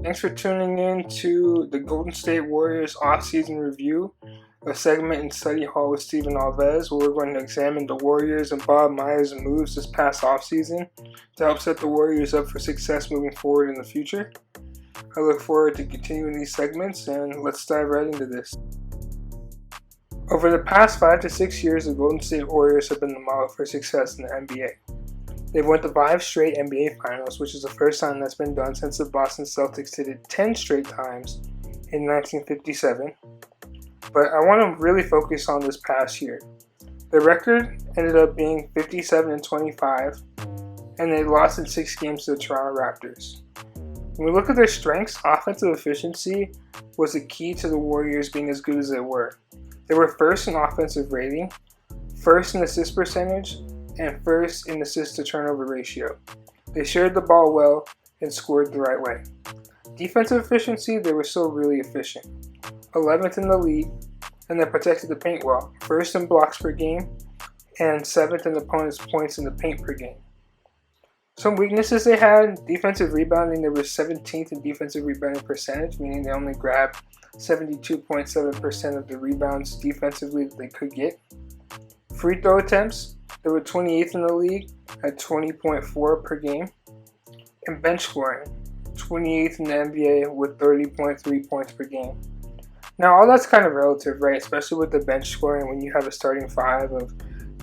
Thanks for tuning in to the Golden State Warriors Offseason Review, a segment in Study Hall with Steven Alves, where we're going to examine the Warriors and Bob Myers' moves this past offseason to help set the Warriors up for success moving forward in the future. I look forward to continuing these segments, and let's dive right into this. Over the past 5 to 6 years, the Golden State Warriors have been the model for success in the NBA. They've went to 5 straight NBA Finals, which is the first time that's been done since the Boston Celtics did it 10 straight times in 1957. But I want to really focus on this past year. Their record ended up being 57-25, and they lost in 6 games to the Toronto Raptors. When we look at their strengths, offensive efficiency was the key to the Warriors being as good as they were. They were first in offensive rating, first in assist percentage, and first in assist to turnover ratio. They shared the ball well and scored the right way. Defensive efficiency, they were still really efficient. 11th in the league, and they protected the paint well. First in blocks per game, and 7th in opponents' points in the paint per game. Some weaknesses they had: defensive rebounding, they were 17th in defensive rebounding percentage, meaning they only grabbed 72.7% of the rebounds defensively that they could get. Free throw attempts, they were 28th in the league at 20.4 per game. And bench scoring, 28th in the NBA with 30.3 points per game. Now, all that's kind of relative, right? Especially with the bench scoring when you have a starting 5 of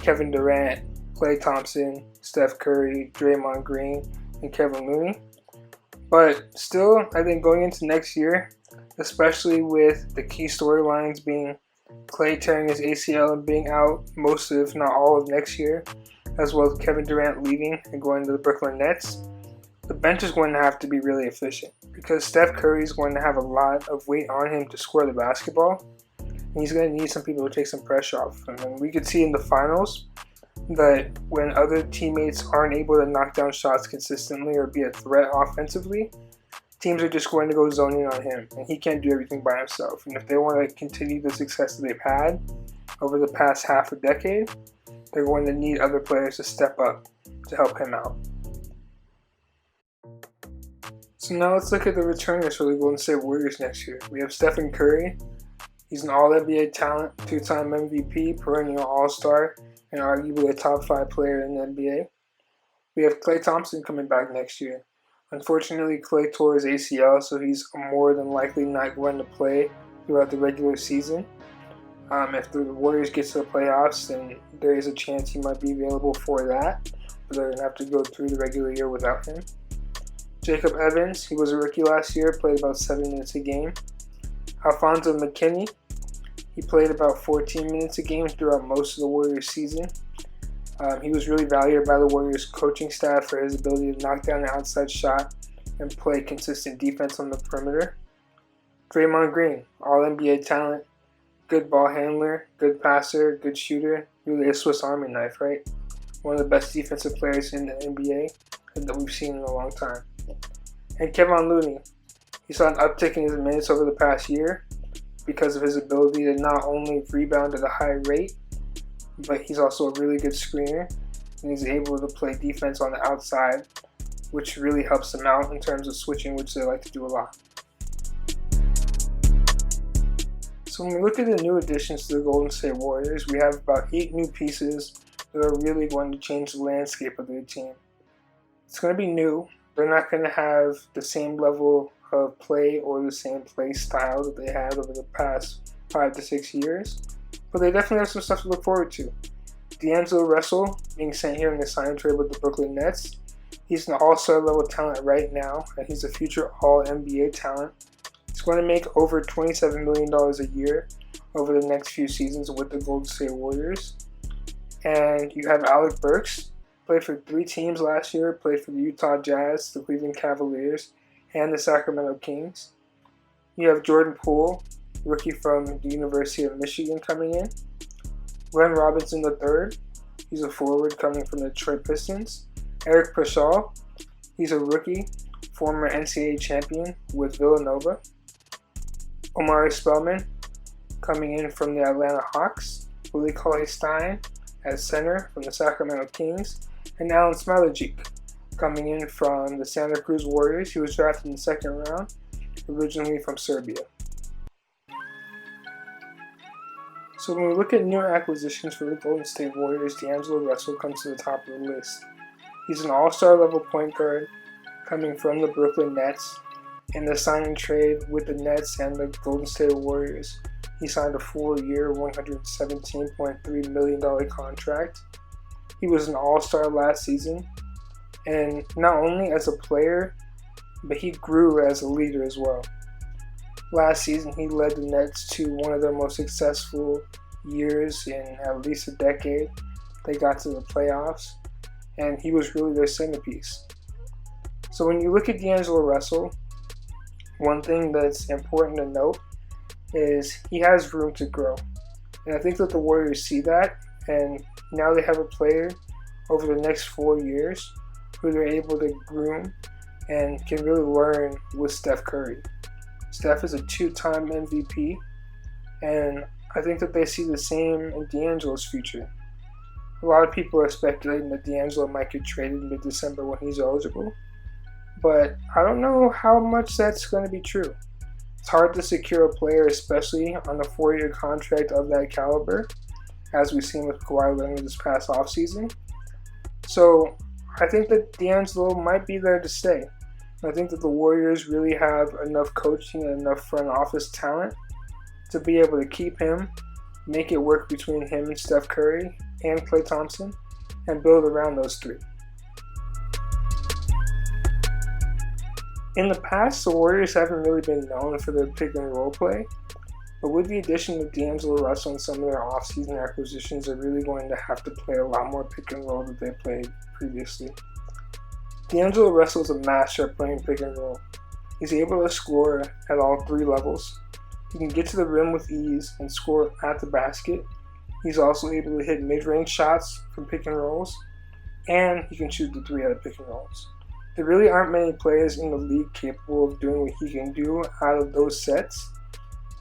Kevin Durant, Klay Thompson, Steph Curry, Draymond Green, and Kevin Looney. But still, I think going into next year, especially with the key storylines being Klay tearing his ACL and being out most of, if not all of next year, as well as Kevin Durant leaving and going to the Brooklyn Nets, the bench is going to have to be really efficient because Steph Curry is going to have a lot of weight on him to score the basketball, and he's going to need some people to take some pressure off him. And we could see in the finals that when other teammates aren't able to knock down shots consistently or be a threat offensively, teams are just going to go zoning on him, and he can't do everything by himself. And if they want to continue the success that they've had over the past half a decade, they're going to need other players to step up to help him out. So now let's look at the returners for the Golden State Warriors next year. We have Stephen Curry. He's an All-NBA talent, 2-time MVP, perennial All-Star, and arguably a top 5 player in the NBA. We have Klay Thompson coming back next year. Unfortunately, Klay tore his ACL, so he's more than likely not going to play throughout the regular season. If the Warriors get to the playoffs, then there is a chance he might be available for that, but they're going to have to go through the regular year without him. Jacob Evans, he was a rookie last year, played about 7 minutes a game. Alfonso McKinney, he played about 14 minutes a game throughout most of the Warriors season. He was really valued by the Warriors coaching staff for his ability to knock down the outside shot and play consistent defense on the perimeter. Draymond Green, All-NBA talent, good ball handler, good passer, good shooter, really a Swiss Army knife, right? One of the best defensive players in the NBA that we've seen in a long time. And Kevin Looney, he saw an uptick in his minutes over the past year because of his ability to not only rebound at a high rate, but he's also a really good screener, and he's able to play defense on the outside, which really helps them out in terms of switching, which they like to do a lot. So when we look at the new additions to the Golden State Warriors, we have about 8 new pieces that are really going to change the landscape of their team. It's going to be new. They're not going to have the same level of play or the same play style that they had over the past 5 to 6 years. But they definitely have some stuff to look forward to. D'Angelo Russell being sent here in the sign trade with the Brooklyn Nets. He's an all-star level talent right now, and he's a future All-NBA talent. He's going to make over $27 million a year over the next few seasons with the Golden State Warriors. And you have Alec Burks, played for 3 teams last year, played for the Utah Jazz, the Cleveland Cavaliers, and the Sacramento Kings. You have Jordan Poole, rookie from the University of Michigan, coming in. Glenn Robinson III, he's a forward coming from the Detroit Pistons. Eric Paschall, he's a rookie, former NCAA champion with Villanova. Omari Spellman, coming in from the Atlanta Hawks. Willie Cauley-Stein at center from the Sacramento Kings. And Alen Smailagic, coming in from the Santa Cruz Warriors. He was drafted in the 2nd round, originally from Serbia. So when we look at new acquisitions for the Golden State Warriors, D'Angelo Russell comes to the top of the list. He's an all-star level point guard coming from the Brooklyn Nets. In the signing trade with the Nets and the Golden State Warriors, he signed a 4-year, $117.3 million contract. He was an all-star last season, and not only as a player, but he grew as a leader as well. Last season, he led the Nets to one of their most successful years in at least a decade. They got to the playoffs, and he was really their centerpiece. So when you look at D'Angelo Russell, one thing that's important to note is he has room to grow. And I think that the Warriors see that, and now they have a player over the next 4 years who they're able to groom and can really learn with Steph Curry. Steph is a 2-time MVP, and I think that they see the same in D'Angelo's future. A lot of people are speculating that D'Angelo might get traded mid-December when he's eligible, but I don't know how much that's going to be true. It's hard to secure a player, especially on a 4-year contract of that caliber, as we've seen with Kawhi Leonard this past offseason. So I think that D'Angelo might be there to stay. I think that the Warriors really have enough coaching and enough front office talent to be able to keep him, make it work between him and Steph Curry and Klay Thompson, and build around those three. In the past, the Warriors haven't really been known for their pick and roll play, but with the addition of D'Angelo Russell and some of their offseason acquisitions, they're really going to have to play a lot more pick and roll than they played previously. D'Angelo Russell is a master at playing pick and roll. He's able to score at all 3 levels. He can get to the rim with ease and score at the basket. He's also able to hit mid-range shots from pick and rolls, and he can shoot the 3 out of pick and rolls. There really aren't many players in the league capable of doing what he can do out of those sets,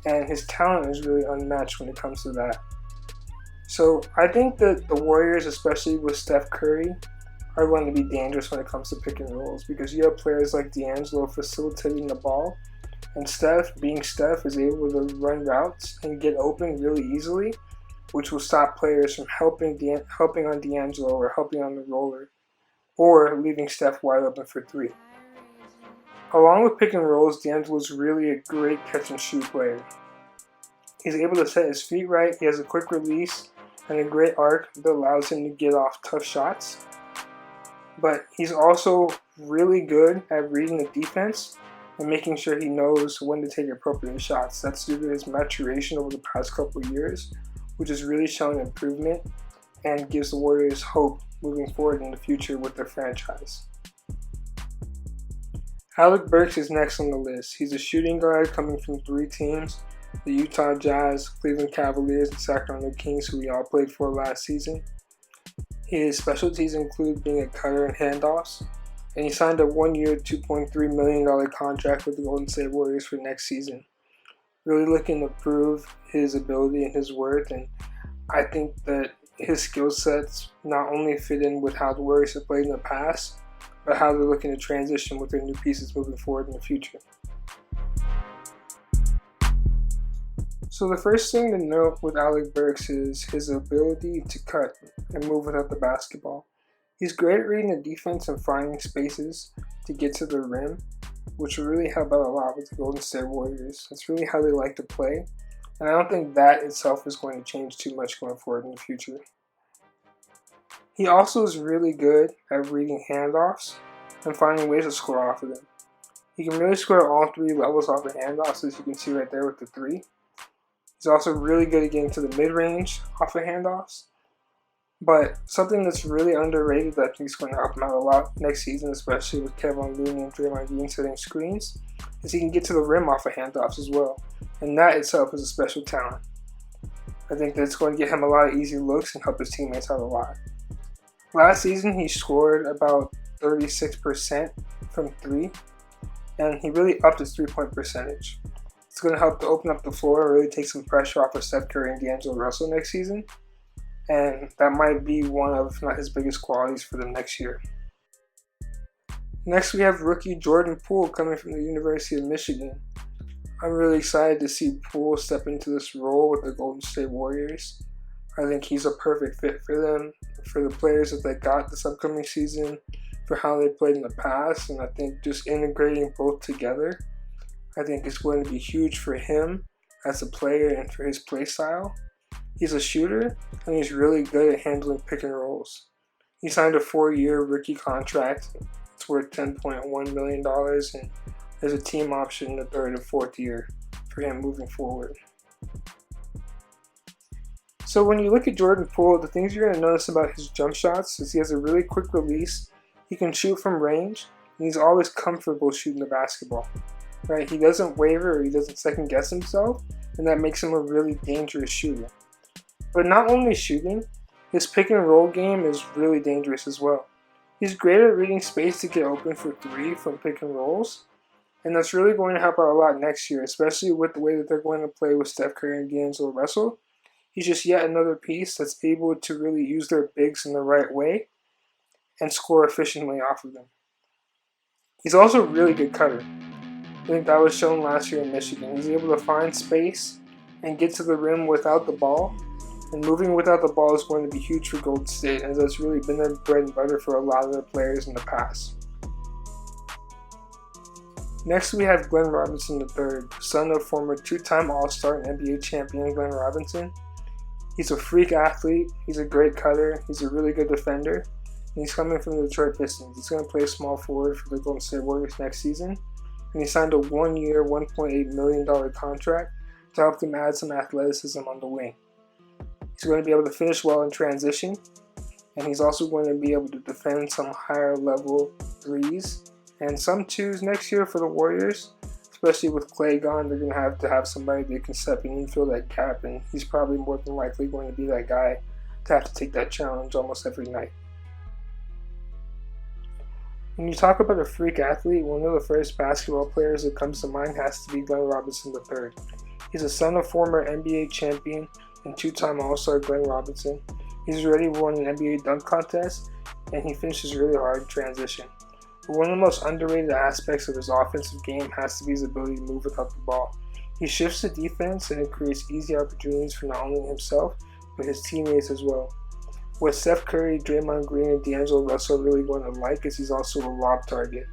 and his talent is really unmatched when it comes to that. So I think that the Warriors, especially with Steph Curry, are going to be dangerous when it comes to pick and rolls, because you have players like D'Angelo facilitating the ball, and Steph, being Steph, is able to run routes and get open really easily, which will stop players from helping on D'Angelo or helping on the roller, or leaving Steph wide open for 3. Along with pick and rolls, D'Angelo is really a great catch and shoot player. He's able to set his feet right, he has a quick release and a great arc that allows him to get off tough shots. But he's also really good at reading the defense and making sure he knows when to take appropriate shots. That's due to his maturation over the past couple of years, which is really showing improvement and gives the Warriors hope moving forward in the future with their franchise. Alec Burks is next on the list. He's a shooting guard coming from 3 teams, the Utah Jazz, Cleveland Cavaliers, and Sacramento Kings, who we all played for last season. His specialties include being a cutter and handoffs, and he signed a 1-year, $2.3 million contract with the Golden State Warriors for next season. Really looking to prove his ability and his worth, and I think that his skill sets not only fit in with how the Warriors have played in the past, but how they're looking to transition with their new pieces moving forward in the future. So the first thing to note with Alec Burks is his ability to cut and move without the basketball. He's great at reading the defense and finding spaces to get to the rim, which will really help out a lot with the Golden State Warriors. That's really how they like to play, and I don't think that itself is going to change too much going forward in the future. He also is really good at reading handoffs and finding ways to score off of them. He can really score all 3 levels off the handoffs, as you can see right there with the 3. He's also really good at getting to the mid-range off of handoffs. But something that's really underrated that I think is going to help him out a lot next season, especially with Kevin Looney and Draymond Green setting screens, is he can get to the rim off of handoffs as well. And that itself is a special talent. I think that's going to get him a lot of easy looks and help his teammates out a lot. Last season, he scored about 36% from 3, and he really upped his 3-point percentage. It's going to help to open up the floor and really take some pressure off of Steph Curry and D'Angelo Russell next season, and that might be one of, if not his biggest qualities for them next year. Next, we have rookie Jordan Poole coming from the University of Michigan. I'm really excited to see Poole step into this role with the Golden State Warriors. I think he's a perfect fit for them, for the players that they got this upcoming season, for how they played in the past, and I think just integrating both together, I think is going to be huge for him as a player and for his play style. He's a shooter, and he's really good at handling pick and rolls. He signed a 4-year rookie contract. It's worth $10.1 million, and there's a team option in the 3rd and 4th year for him moving forward. So when you look at Jordan Poole, the things you're going to notice about his jump shots is he has a really quick release, he can shoot from range, and he's always comfortable shooting the basketball. Right? He doesn't waver or he doesn't second guess himself, and that makes him a really dangerous shooter. But not only shooting, his pick and roll game is really dangerous as well. He's great at reading space to get open for 3 from pick and rolls, and that's really going to help out a lot next year, especially with the way that they're going to play with Steph Curry and D'Angelo Russell. He's just yet another piece that's able to really use their bigs in the right way and score efficiently off of them. He's also a really good cutter. I think that was shown last year in Michigan. He's able to find space and get to the rim without the ball. And moving without the ball is going to be huge for Golden State, as that's really been their bread and butter for a lot of their players in the past. Next we have Glenn Robinson III, son of former 2-time All-Star and NBA champion Glenn Robinson. He's a freak athlete, he's a great cutter, he's a really good defender, and he's coming from the Detroit Pistons. He's going to play small forward for the Golden State Warriors next season, and he signed a 1-year, $1.8 million contract to help them add some athleticism on the wing. He's going to be able to finish well in transition, and he's also going to be able to defend some higher level 3s and some 2s next year for the Warriors. Especially with Clay gone, they're going to have somebody that can step in and fill that gap, and he's probably more than likely going to be that guy to have to take that challenge almost every night. When you talk about a freak athlete, one of the first basketball players that comes to mind has to be Glenn Robinson III. He's a son of former NBA champion and 2-time All-Star Glenn Robinson. He's already won an NBA dunk contest, and he finishes really hard in transition. But one of the most underrated aspects of his offensive game has to be his ability to move without the ball. He shifts the defense, and it creates easy opportunities for not only himself, but his teammates as well. What Steph Curry, Draymond Green, and D'Angelo Russell are really going to like is he's also a lob target.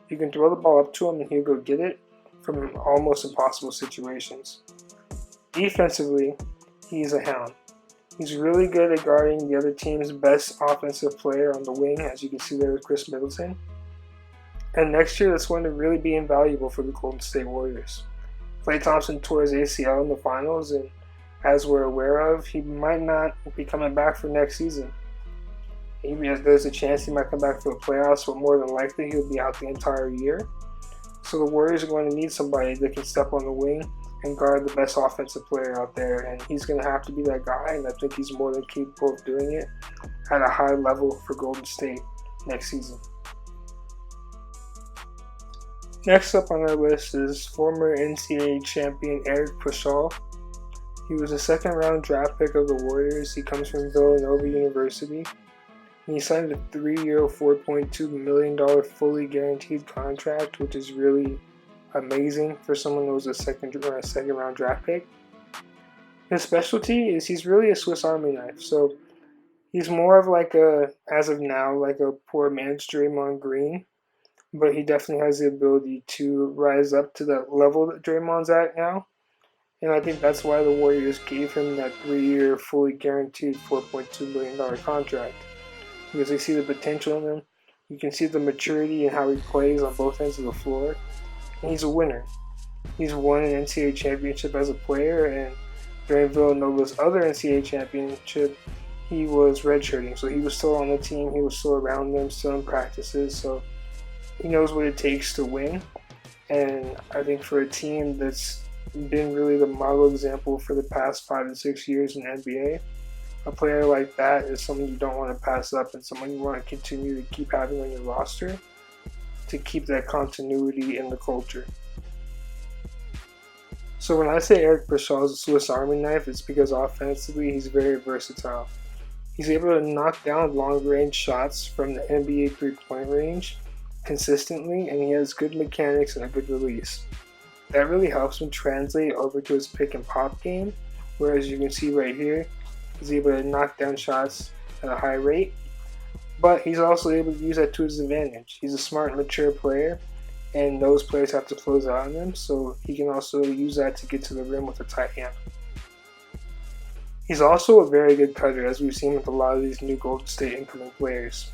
You can throw the ball up to him, and he'll go get it from almost impossible situations. Defensively, he's a hound. He's really good at guarding the other team's best offensive player on the wing, as you can see there with Chris Middleton. And next year, that's going to really be invaluable for the Golden State Warriors. Klay Thompson tore his ACL in the finals, and as we're aware of, he might not be coming back for next season. There's a chance he might come back for the playoffs, but more than likely he'll be out the entire year. So the Warriors are going to need somebody that can step on the wing and guard the best offensive player out there, and he's going to have to be that guy, and I think he's more than capable of doing it at a high level for Golden State next season. Next up on our list is former NCAA champion Eric Paschall. He was a second-round draft pick of the Warriors. He comes from Villanova University. And he signed a 3-year, $4.2 million fully guaranteed contract, which is really amazing for someone who was a second-round draft pick. His specialty is he's really a Swiss Army knife. So he's more of as of now, like a poor man's Draymond Green. But he definitely has the ability to rise up to that level that Draymond's at now. And I think that's why the Warriors gave him that 3-year, fully guaranteed $4.2 million contract. Because they see the potential in him. You can see the maturity in how he plays on both ends of the floor. And he's a winner. He's won an NCAA championship as a player, and during Villanova's other NCAA championship, he was redshirting. So he was still on the team, he was still around them, still in practices. So he knows what it takes to win. And I think for a team that's been really the model example for the past 5 to 6 years in the NBA, a player like that is someone you don't want to pass up and someone you want to continue to keep having on your roster to keep that continuity in the culture. So when I say Eric Paschall is a Swiss Army knife, it's because offensively he's very versatile. He's able to knock down long-range shots from the NBA three-point range consistently, and he has good mechanics and a good release. That really helps him translate over to his pick and pop game, where as you can see right here, he's able to knock down shots at a high rate, but he's also able to use that to his advantage. He's a smart and mature player, and those players have to close out on him, so he can also use that to get to the rim with a tight handle. He's also a very good cutter, as we've seen with a lot of these new Golden State incoming players.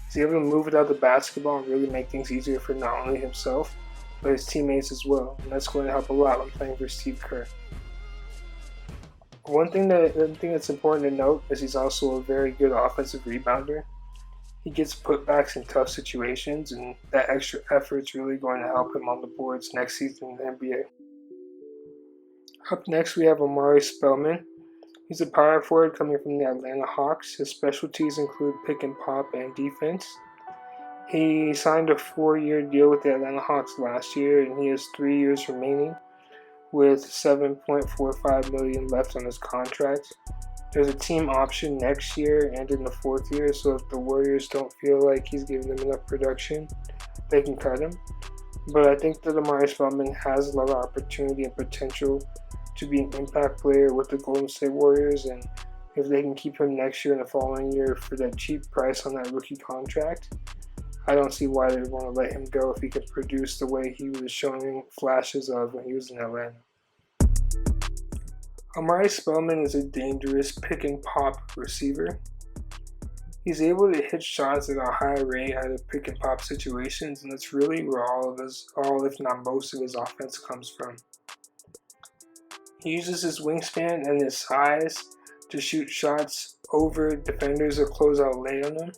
He's able to move without the basketball and really make things easier for not only himself, but his teammates as well, and that's going to help a lot when playing for Steve Kerr. One thing that's important to note is he's also a very good offensive rebounder. He gets putbacks in tough situations, and that extra effort is really going to help him on the boards next season in the NBA. Up next, we have Omari Spellman. He's a power forward coming from the Atlanta Hawks. His specialties include pick and pop and defense. He signed a 4-year deal with the Atlanta Hawks last year, and he has 3 years remaining with $7.45 million left on his contract. There's a team option next year and in the 4th year, so if the Warriors don't feel like he's giving them enough production, they can cut him. But I think that Omari Spellman has a lot of opportunity and potential to be an impact player with the Golden State Warriors, and if they can keep him next year and the following year for that cheap price on that rookie contract, I don't see why they'd want to let him go if he can produce the way he was showing flashes of when he was in Atlanta. Omari Spellman is a dangerous pick and pop receiver. He's able to hit shots at a high rate out of pick and pop situations, and that's really where all if not most of his offense comes from. He uses his wingspan and his size to shoot shots over defenders or close out late on them.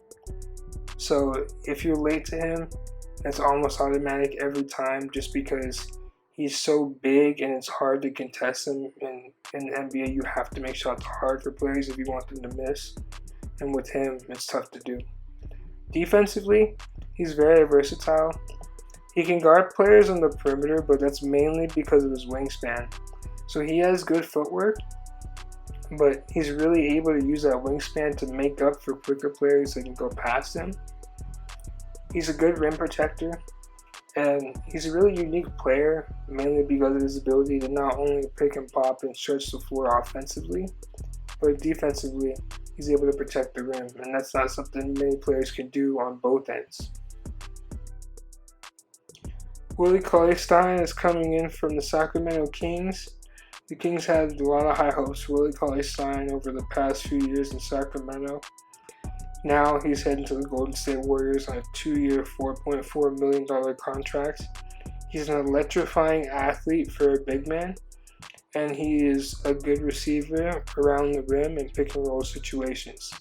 So if you're late to him, it's almost automatic every time, just because he's so big and it's hard to contest him. In the NBA, you have to make shots hard for players if you want them to miss. And with him, it's tough to do. Defensively, he's very versatile. He can guard players on the perimeter, but that's mainly because of his wingspan. So he has good footwork, but he's really able to use that wingspan to make up for quicker players that can go past him. He's a good rim protector, and he's a really unique player, mainly because of his ability to not only pick and pop and stretch the floor offensively, but defensively, he's able to protect the rim, and that's not something many players can do on both ends. Willie Cauley-Stein is coming in from the Sacramento Kings. The Kings had a lot of high hopes for Willie Cauley-Stein over the past few years in Sacramento. Now he's heading to the Golden State Warriors on a 2-year, $4.4 million contract. He's an electrifying athlete for a big man, and he is a good receiver around the rim in pick and roll situations.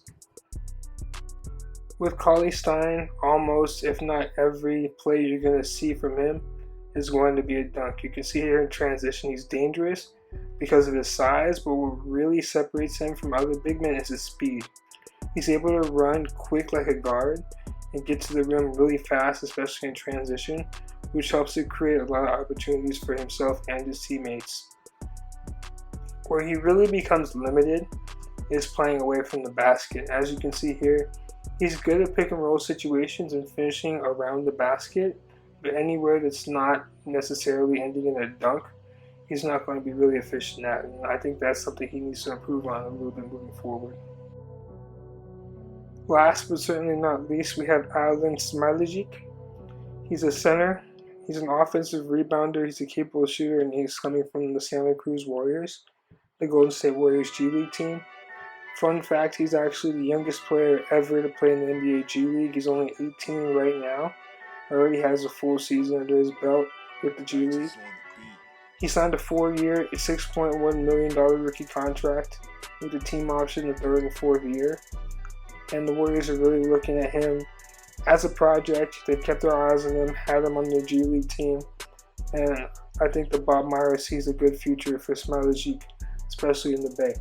With Cauley-Stein, almost, if not every play you're going to see from him is going to be a dunk. You can see here in transition, he's dangerous because of his size, but what really separates him from other big men is his speed. He's able to run quick like a guard and get to the rim really fast, especially in transition, which helps to create a lot of opportunities for himself and his teammates. Where he really becomes limited is playing away from the basket. As you can see here, he's good at pick and roll situations and finishing around the basket, but anywhere that's not necessarily ending in a dunk, he's not going to be really efficient at, and I think that's something he needs to improve on a little bit moving forward. Last but certainly not least, we have Alen Smailagic. He's a center. He's an offensive rebounder. He's a capable shooter, and he's coming from the Santa Cruz Warriors, the Golden State Warriors G League team. Fun fact, he's actually the youngest player ever to play in the NBA G League. He's only 18 right now. Already has a full season under his belt with the G League. He signed a 4-year, $6.1 million rookie contract with a team option the 3rd and 4th year. And the Warriors are really looking at him as a project. They've kept their eyes on him, had him on their G League team, and I think that Bob Myers sees a good future for Smailagic, especially in the Bay.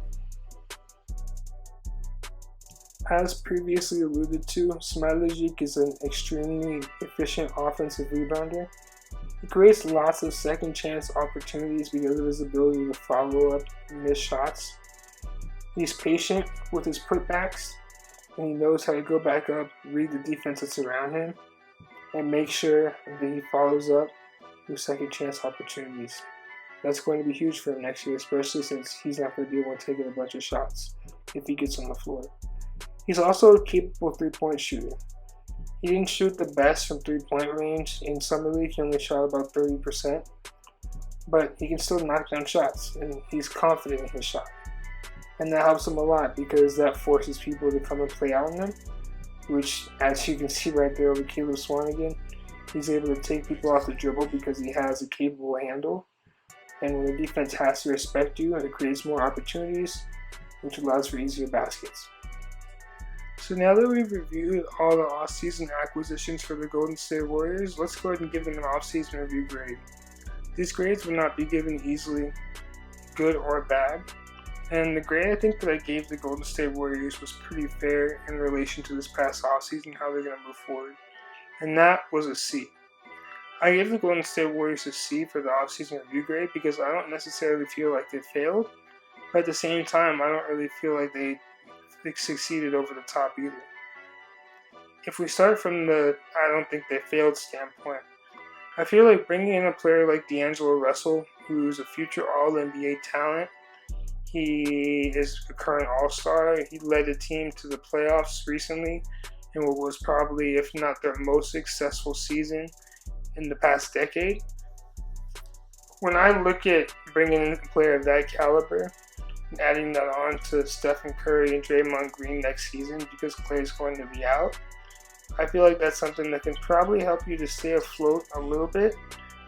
As previously alluded to, Smailagic is an extremely efficient offensive rebounder. He creates lots of second chance opportunities because of his ability to follow up missed shots. He's patient with his putbacks, and he knows how to go back up, read the defense that's around him, and make sure that he follows up with second chance opportunities. That's going to be huge for him next year, especially since he's not going to be able to take a bunch of shots if he gets on the floor. He's also a capable three-point shooter. He didn't shoot the best from three-point range. In Summer League, he only shot about 30%, but he can still knock down shots, and he's confident in his shot. And that helps him a lot because that forces people to come and play out on him, which, as you can see right there with Caleb Swanigan, he's able to take people off the dribble because he has a capable handle. And when the defense has to respect you, it creates more opportunities, which allows for easier baskets. So now that we've reviewed all the off-season acquisitions for the Golden State Warriors, let's go ahead and give them an off-season review grade. These grades will not be given easily, good or bad. And the grade I think that I gave the Golden State Warriors was pretty fair in relation to this past offseason, how they're going to move forward. And that was a C. I gave the Golden State Warriors a C for the offseason review grade because I don't necessarily feel like they failed. But at the same time, I don't really feel like they succeeded over the top either. If we start from the I don't think they failed standpoint, I feel like bringing in a player like D'Angelo Russell, who's a future All-NBA talent, he is a current All-Star. He led the team to the playoffs recently in what was probably, if not their most successful season in the past decade. When I look at bringing in a player of that caliber and adding that on to Stephen Curry and Draymond Green next season because Klay is going to be out, I feel like that's something that can probably help you to stay afloat a little bit,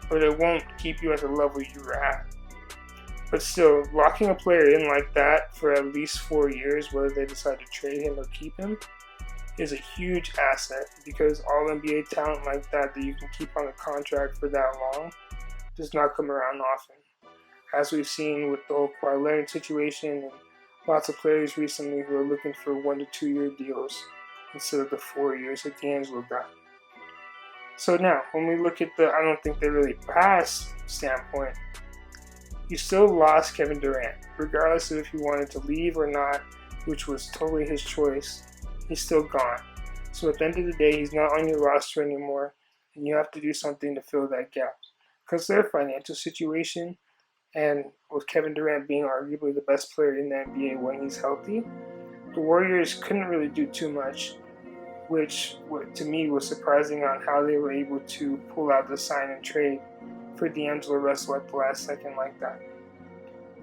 but it won't keep you at the level you were at. But still, locking a player in like that for at least 4 years, whether they decide to trade him or keep him, is a huge asset because All-NBA talent like that you can keep on a contract for that long does not come around often. As we've seen with the whole Kawhi Leonard situation and lots of players recently who are looking for 1 to 2 year deals instead of the 4 years that D'Angelo got. So now, when we look at the I don't think they really passed standpoint, you still lost Kevin Durant, regardless of if he wanted to leave or not, which was totally his choice. He's still gone. So at the end of the day, he's not on your roster anymore, and you have to do something to fill that gap. Because their financial situation, and with Kevin Durant being arguably the best player in the NBA when he's healthy, the Warriors couldn't really do too much, which to me was surprising on how they were able to pull out the sign and trade for D'Angelo Russell at the last second like that.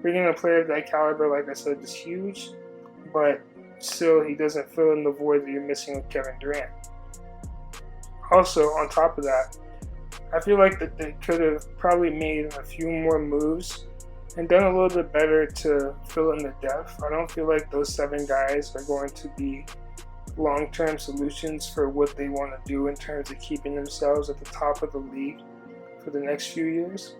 Bringing a player of that caliber, like I said, is huge, but still he doesn't fill in the void that you're missing with Kevin Durant. Also, on top of that, I feel like that they could have probably made a few more moves and done a little bit better to fill in the depth. I don't feel like those 7 guys are going to be long-term solutions for what they want to do in terms of keeping themselves at the top of the league for the next few years.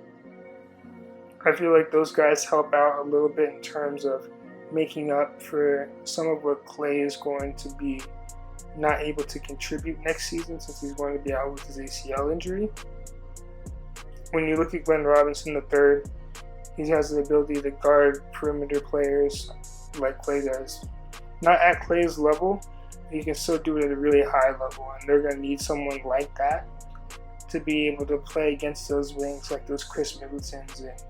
I feel like those guys help out a little bit in terms of making up for some of what Klay is going to be not able to contribute next season since he's going to be out with his ACL injury. When you look at Glenn Robinson III, he has the ability to guard perimeter players like Klay does. Not at Klay's level, but he can still do it at a really high level, and they're going to need someone like that to be able to play against those wings like those Chris Middletons, and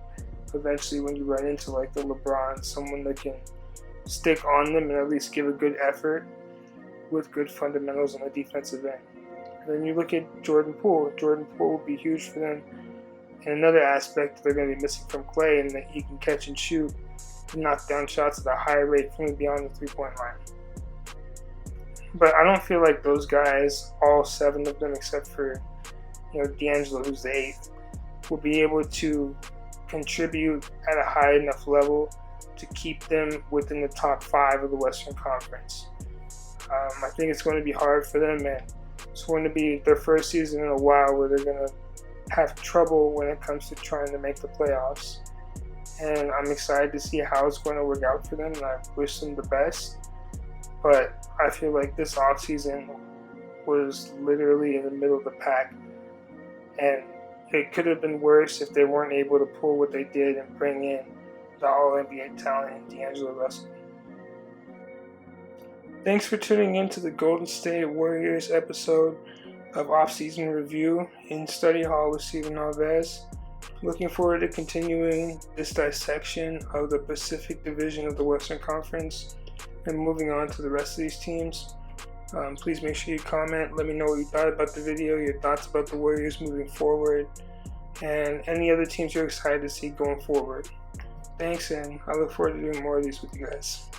eventually when you run into like the LeBron, someone that can stick on them and at least give a good effort with good fundamentals on the defensive end. And then you look at Jordan Poole. Jordan Poole will be huge for them. And another aspect they're going to be missing from Klay, and that he can catch and shoot and knock down shots at a high rate from beyond the three-point line. But I don't feel like those guys, all 7 of them except for D'Angelo, who's the 8th, will be able to contribute at a high enough level to keep them within the top 5 of the Western Conference. I think it's going to be hard for them, and it's going to be their first season in a while where they're going to have trouble when it comes to trying to make the playoffs. And I'm excited to see how it's going to work out for them, and I wish them the best. But I feel like this offseason was literally in the middle of the pack, and it could have been worse if they weren't able to pull what they did and bring in the All-NBA talent in D'Angelo Russell. Thanks for tuning in to the Golden State Warriors episode of off-season review in study hall with Steven Alves. Looking forward to continuing this dissection of the Pacific Division of the Western Conference and moving on to the rest of these teams. Please make sure you comment, let me know what you thought about the video, your thoughts about the Warriors moving forward, and any other teams you're excited to see going forward. Thanks, and I look forward to doing more of these with you guys.